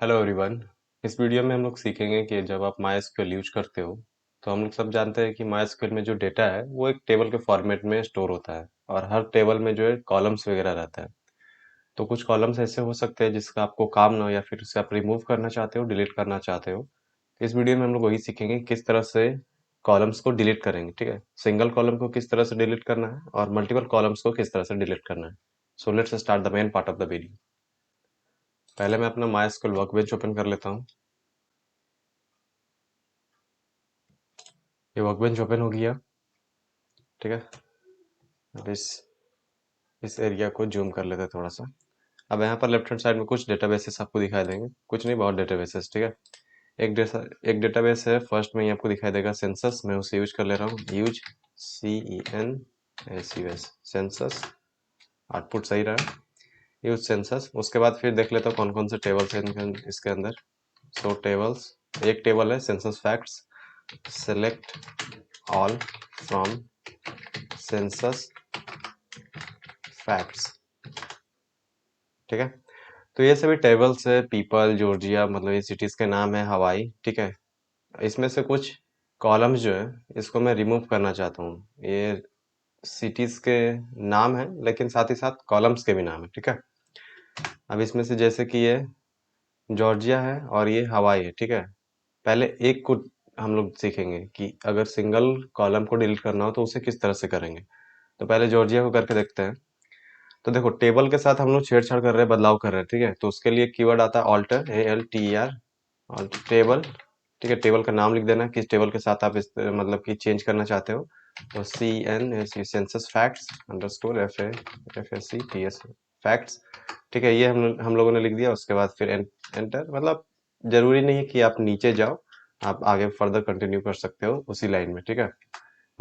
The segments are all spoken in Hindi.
Hello everyone. इस वीडियो में हम लोग सीखेंगे कि जब आप MySQL यूज करते हो तो हम लोग सब जानते हैं कि MySQL में जो डेटा है वो एक टेबल के फॉर्मेट में स्टोर होता है और हर टेबल में जो है कॉलम्स वगैरह रहता है। तो कुछ कॉलम्स ऐसे हो सकते हैं जिसका आपको काम ना हो या फिर उसे आप रिमूव करना चाहते हो, डिलीट करना चाहते हो। तो इस वीडियो में हम लोग वही सीखेंगे किस तरह से कॉलम्स को डिलीट करेंगे। ठीक है, सिंगल कॉलम को किस तरह से डिलीट करना है और मल्टीपल कॉलम्स को किस तरह से डिलीट करना है। So let's start the main part of the video. पहले मैं अपना MySQL वर्कबेंच ओपन कर लेता हूँ। ये वर्कबेंच ओपन हो गया। ठीक है, अब इस एरिया को जूम कर लेते हैं थोड़ा सा। अब यहाँ पर लेफ्ट हैंड साइड में कुछ डेटाबेसेस आपको दिखाई देंगे, कुछ नहीं बहुत डेटाबेसेस। ठीक है, एक डेटाबेस है फर्स्ट में, ही आपको दिखाई देगा सेंसस। मैं उसे यूज कर ले रहा हूँ, यूज CENSUS सेंसस। आउटपुट सही रहा, यूज सेंसस। उसके बाद फिर देख लेता हूँ कौन कौन से टेबल्स हैं इसके अंदर। सो टेबल्स, एक टेबल है census facts. Select all from census facts. ठीक है, तो ये सभी टेबल्स है, पीपल, जॉर्जिया, मतलब ये सिटीज के नाम है, हवाई। ठीक है, इसमें से कुछ कॉलम्स जो है इसको मैं रिमूव करना चाहता हूँ। ये सिटीज के नाम है लेकिन साथ ही साथ कॉलम्स के भी नाम है। ठीक है, अब इसमें से जैसे कि ये जॉर्जिया है और ये हवाई है। ठीक है, पहले एक को हम लोग सीखेंगे कि अगर सिंगल कॉलम को डिलीट करना हो तो उसे किस तरह से करेंगे। तो पहले जॉर्जिया को करके देखते हैं। तो देखो, टेबल के साथ हम लोग छेड़छाड़ कर रहे हैं, बदलाव कर रहे हैं। ठीक है, तो उसके लिए कीवर्ड आता है ऑल्टर, ALTER, ऑल्टर टेबल। ठीक है, टेबल का नाम लिख देना किस टेबल के साथ आप इस मतलब कि चेंज करना चाहते हो। तो census facts underscore FACTS facts. ठीक है, ये हम लोगों ने लिख दिया। उसके बाद फिर एंटर। मतलब जरूरी नहीं है कि आप नीचे जाओ, आप आगे फर्दर कंटिन्यू कर सकते हो उसी लाइन में। ठीक है,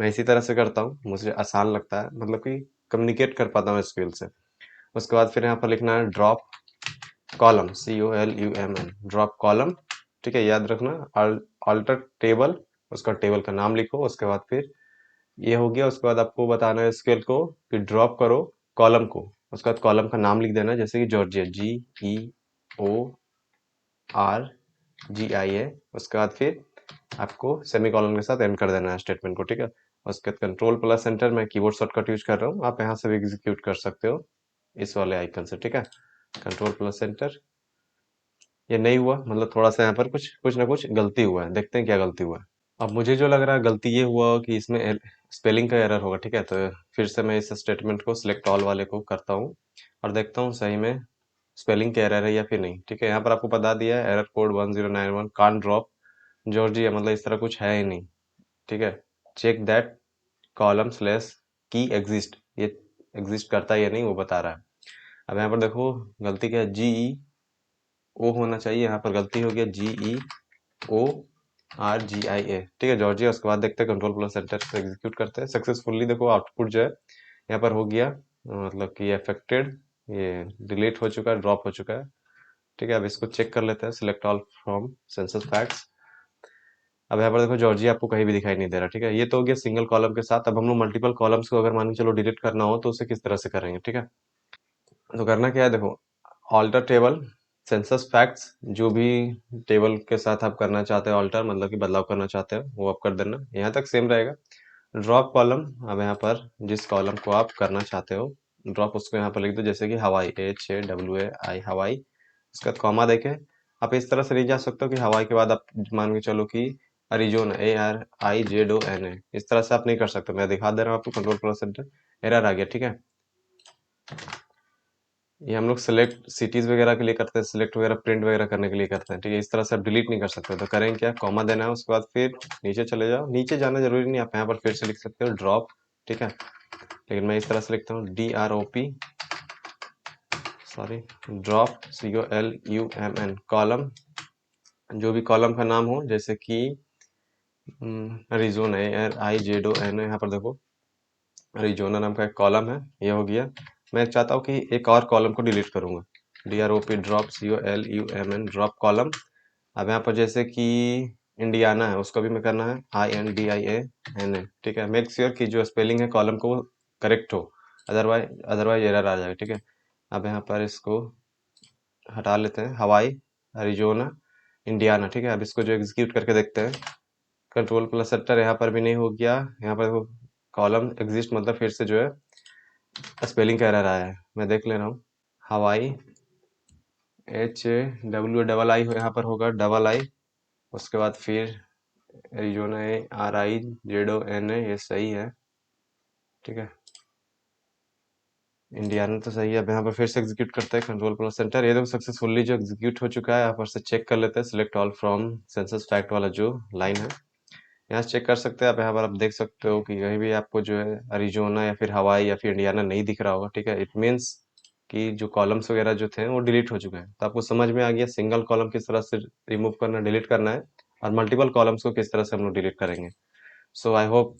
मैं इसी तरह से करता हूँ, मुझे आसान लगता है, मतलब कि कम्युनिकेट कर पाता हूँ स्किल से। उसके बाद फिर यहाँ पर लिखना है drop column, COLUMN, drop column. ठीक है, याद रखना। अल्टर टेबल, उसका टेबल का नाम लिखो। उसके बाद फिर ये हो गया। उसके बाद आपको बताना है स्केल को कि ड्रॉप करो कॉलम को। उसके बाद कॉलम का नाम लिख देना, जैसे कि जॉर्जिया, GEORGIA। उसके बाद फिर आपको सेमी कॉलन के साथ एंड कर देना है स्टेटमेंट को। ठीक है, उसके बाद कंट्रोल प्लस एंटर, मैं कीबोर्ड शॉर्टकट यूज कर रहा हूँ, आप यहाँ से भी एग्जीक्यूट कर सकते हो इस वाले आइकन से। ठीक है, कंट्रोल प्लस एंटर। ये नहीं हुआ, मतलब थोड़ा सा यहाँ पर कुछ कुछ ना कुछ गलती हुआ है। देखते हैं क्या गलती हुआ है। अब मुझे जो लग रहा है गलती ये हुआ हो कि इसमें स्पेलिंग का एरर होगा। ठीक है, तो फिर से मैं इस स्टेटमेंट को सिलेक्ट ऑल वाले को करता हूँ और देखता हूँ सही में स्पेलिंग का एरर है या फिर नहीं। ठीक है, यहाँ पर आपको बता दिया है error code 1091 can't drop Georgia, मतलब इस तरह कुछ है ही नहीं। ठीक है, चेक दैट कॉलम स्लैश की एग्जिस्ट, ये एग्जिस्ट करता है या नहीं वो बता रहा है। अब यहाँ पर देखो गलती क्या है, GEO होना चाहिए, यहाँ पर गलती हो गया, GEORGIA। ठीक है, जॉर्जिया। उसके बाद देखते हैं कंट्रोल प्लस एंटर से एग्जीक्यूट करते हैं सक्सेसफुली। देखो आउटपुट जो है यहाँ पर हो गया, मतलब कि अफेक्टेड, ये डिलीट हो चुका है, ड्रॉप हो चुका है। ठीक है, अब इसको चेक कर लेते हैं, select all from census facts. अब यहाँ पर देखो जॉर्जिया आपको कहीं भी दिखाई नहीं दे रहा। ठीक है, ये तो हो गया सिंगल कॉलम के साथ। अब हम लोग मल्टीपल कॉलम्स को अगर मान के चलो डिलीट करना हो तो उसे किस तरह से करेंगे। ठीक है, तो करना क्या है, देखो ऑल्टर टेबल सेंसस फैक्ट्स, जो भी टेबल के साथ आप करना चाहते हो ऑल्टर, मतलब कि बदलाव करना चाहते हो वो आप कर देना, यहाँ तक सेम रहेगा। ड्रॉप कॉलम, अब यहाँ पर जिस कॉलम को आप करना चाहते हो ड्रॉप, उसको यहाँ पर लिख दो, जैसे कि हवाई, HAWAI हवाई। उसके बाद कॉमा देके आप इस तरह से नहीं जा सकते हो कि हवाई के बाद आप मान के चलो कि अरिजोना, ARIZONA, इस तरह से आप नहीं कर सकते। मैं दिखा दे रहा हूँ आपको, कंट्रोल प्लस एंटर, एरर आ गया। ठीक है, ये हम लोग सिलेक्ट सिटीज वगैरह के लिए करते हैं, सिलेक्ट वगैरह प्रिंट वगैरह करने के लिए करते हैं। ठीक है, इस तरह से आप डिलीट नहीं कर सकते। तो करें क्या, कॉमा देना है, उसके बाद फिर नीचे चले जाओ, नीचे जाना जरूरी नहीं, आप यहाँ पर फिर से लिख सकते हो ड्रॉप। ठीक है, लेकिन मैं इस तरह से लिखता हूँ DROP, sorry, drop COLUMN column, जो भी कॉलम का नाम हो, जैसे कि अरिजोना, ARIZONA, यहाँ पर देखो अरिजोना नाम का एक कॉलम है, ये हो गया। मैं चाहता हूँ कि एक और कॉलम को डिलीट करूंगा, DROP drop COLUMN drop column. अब यहाँ पर जैसे कि इंडियाना है, उसको भी मैं करना है, INDIANA। ठीक है, मेक श्योर कि जो स्पेलिंग है कॉलम को करेक्ट हो, अदरवाइज एरर आ जाएगा। ठीक है, अब यहाँ पर इसको हटा लेते हैं, हवाई, अरिजोना, इंडियाना। ठीक है, अब इसको जो एग्जीक्यूट करके देखते हैं। कंट्रोल प्लस एंटर, यहाँ पर भी नहीं हो गया। यहाँ पर देखो कॉलम एग्जिस्ट मतलब फिर से जो है स्पेलिंग का एरर आया है। मैं देख ले रहा हूँ। हवाई, HWII यहाँ पर होगा डबल आई, उसके बाद फिर एरिजोना, RIZONA, ये सही है। ठीक है, इंडियाना तो सही है। अब यहाँ पर फिर से एग्जीक्यूट करते हैं कंट्रोल प्लस एंटर। ये देखो सक्सेसफुली जो एग्जीक्यूट हो चुका है। यहाँ पर से चेक कर लेते हैं, select all from census fact वाला जो लाइन है, यहाँ से चेक कर सकते हैं आप। यहाँ पर आप देख सकते हो कि कहीं भी आपको जो है अरिजोना या फिर हवाई या फिर इंडियाना नहीं दिख रहा होगा। ठीक है, इट मीन्स कि जो कॉलम्स वगैरह जो थे वो डिलीट हो चुके हैं। तो आपको समझ में आ गया सिंगल कॉलम किस तरह से रिमूव करना, डिलीट करना है, और मल्टीपल कॉलम्स को किस तरह से हम लोग डिलीट करेंगे। सो आई होप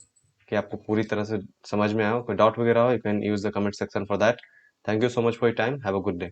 कि आपको पूरी तरह से समझ में आया हो। कोई डाउट वगैरह हो, you can use the comment section for that. Thank you so much for your time. Have a good day.